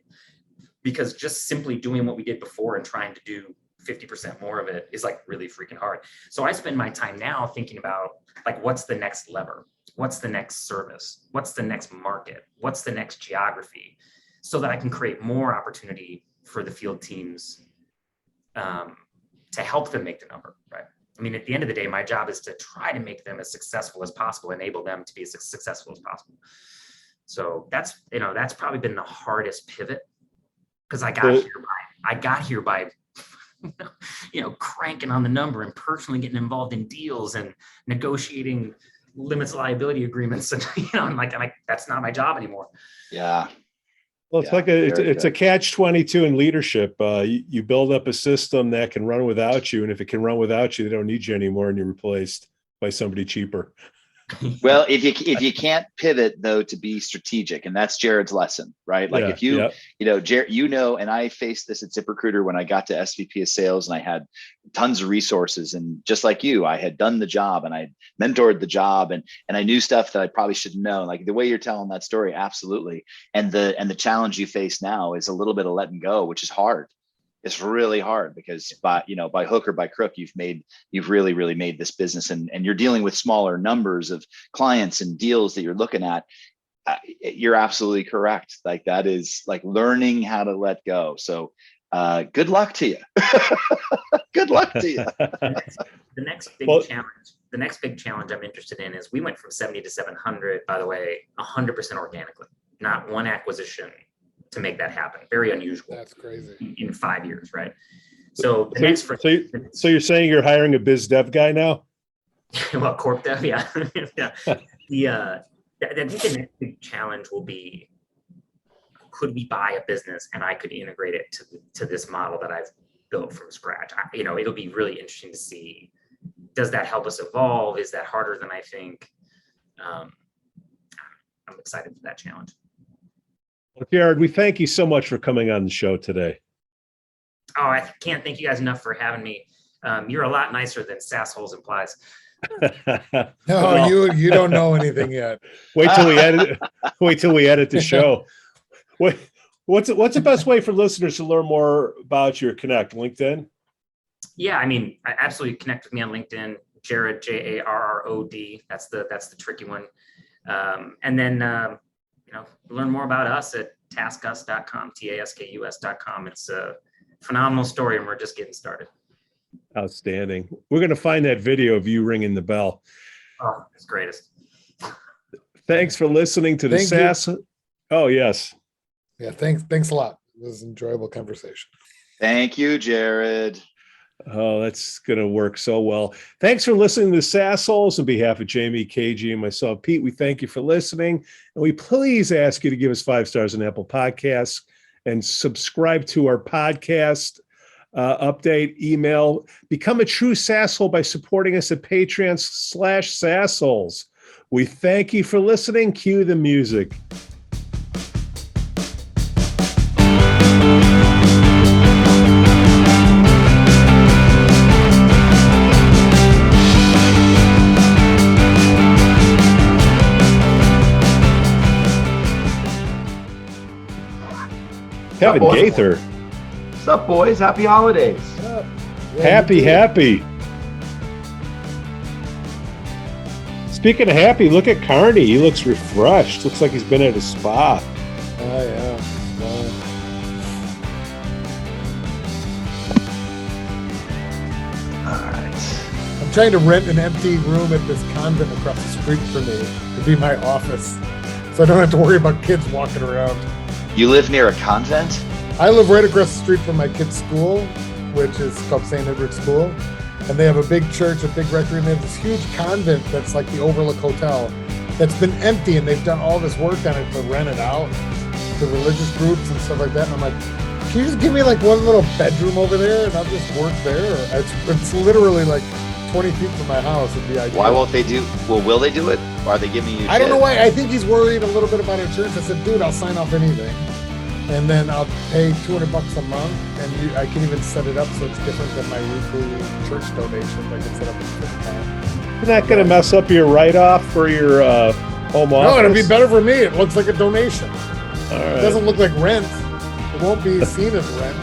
A: Because just simply doing what we did before and trying to do 50% more of it is like really freaking hard. So I spend my time now thinking about, like, what's the next lever? What's the next service? What's the next market? What's the next geography? So that I can create more opportunity for the field teams to help them make the number, right? I mean, at the end of the day, my job is to try to make them as successful as possible, enable them to be as successful as possible. So that's probably been the hardest pivot, because I got here by cranking on the number and personally getting involved in deals and negotiating limits liability agreements, and that's not my job anymore.
D: Yeah.
B: Well, it's a catch-22 in leadership. You build up a system that can run without you, and if it can run without you, they don't need you anymore, and you're replaced by somebody cheaper.
D: Well, if you can't pivot though to be strategic, and that's Jarrod's lesson, right? Like if Jarrod, and I faced this at ZipRecruiter when I got to SVP of sales, and I had tons of resources, and just like you, I had done the job and I mentored the job, and I knew stuff that I probably should know. Like the way you're telling that story, absolutely. And the challenge you face now is a little bit of letting go, which is hard. It's really hard because by hook or by crook, you've really made this business, and you're dealing with smaller numbers of clients and deals that you're looking at. You're absolutely correct. Like that is like learning how to let go. So good luck to you. Good luck to you.
A: The next big challenge I'm interested in is we went from 70 to 700, by the way, 100% organically, not one acquisition to make that happen. Very unusual. That's crazy. In 5 years, right? So
B: you're saying you're hiring a biz dev guy now?
A: Well, corp dev, yeah. Yeah. I think the next big challenge will be, could we buy a business and I could integrate it to this model that I've built from scratch? It'll be really interesting to see, does that help us evolve? Is that harder than I think? I'm excited for that challenge.
B: Well, Jarrod, we thank you so much for coming on the show today.
A: Oh, I can't thank you guys enough for having me. You're a lot nicer than sassholes implies.
C: No, you don't know anything yet.
B: Wait till we edit the show. What's the best way for listeners to learn more about your Connect? LinkedIn?
A: Yeah, I absolutely connect with me on LinkedIn. Jarrod, Jarrod. That's the tricky one. And then learn more about us at TaskUs.com, TaskUs.com. It's a phenomenal story, and we're just getting started.
B: Outstanding. We're going to find that video of you ringing the bell.
A: Oh, it's greatest.
B: Thanks for listening to the SAS. Oh, yes.
C: Yeah, thanks a lot. It was an enjoyable conversation.
D: Thank you, Jarrod.
B: Oh, that's going to work so well. Thanks for listening to Sassholes. On behalf of Jamie, KG, and myself, Pete, we thank you for listening. And we please ask you to give us 5 stars on Apple Podcasts and subscribe to our podcast update email. Become a true Sasshole by supporting us at Patreon/Sassholes. We thank you for listening. Cue the music. Kevin
E: boys?
B: Gaither.
E: What's up, boys? Happy holidays.
C: Yeah,
B: Happy. Speaking of happy, look at Carney. He looks refreshed. Looks like he's been at a spa.
C: Oh, yeah.
D: All right.
C: I'm trying to rent an empty room at this convent across the street from me to be my office, so I don't have to worry about kids walking around.
D: You live near a convent?
C: I live right across the street from my kid's school, which is called St. Edward's School. And they have a big church, a big rectory, and they have this huge convent that's like the Overlook Hotel that's been empty, and they've done all this work on it to rent it out to religious groups and stuff like that. And I'm like, can you just give me like one little bedroom over there and I'll just work there? It's literally like 20 feet from my house. It'd be ideal.
D: Why won't they do? Well, will they do it? Or are they giving you?
C: I don't know
D: shit?
C: why. I think he's worried a little bit about insurance. I said, dude, I'll sign off anything. And then I'll pay $200 a month, and I can even set it up so it's different than my weekly church donation. I can set up a different time.
B: You're not going to mess up your write-off for your home office?
C: No, it'll be better for me. It looks like a donation.
B: All
C: It
B: right.
C: doesn't look like rent. It won't be seen as rent.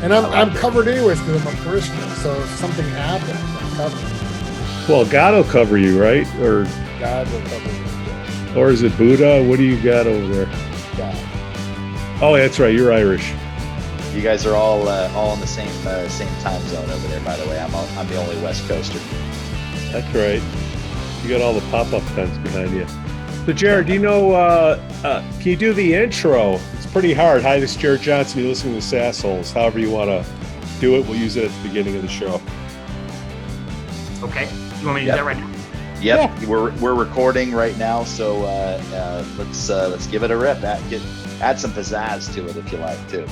C: And I'm covered anyways because I'm a parishioner. So if something happens, I'm covered.
B: Well, God will cover you, right? Or
C: God will cover me.
B: is it Buddha? What do you got over there?
C: God.
B: Oh, that's right. You're Irish.
D: You guys are all in the same time zone over there. By the way, I'm the only West Coaster.
B: That's right. You got all the pop-up tents behind you. So, Jarrod, do you know, can you do the intro? It's pretty hard. Hi, this is Jarrod Johnson. You're listening to Sassholes. However you want to do it, we'll use it at the beginning of the show.
A: Okay. You want me to do
D: Yep.
A: that right now?
D: Yep, we're recording right now, so let's give it a rip. Add some pizzazz to it if you like too.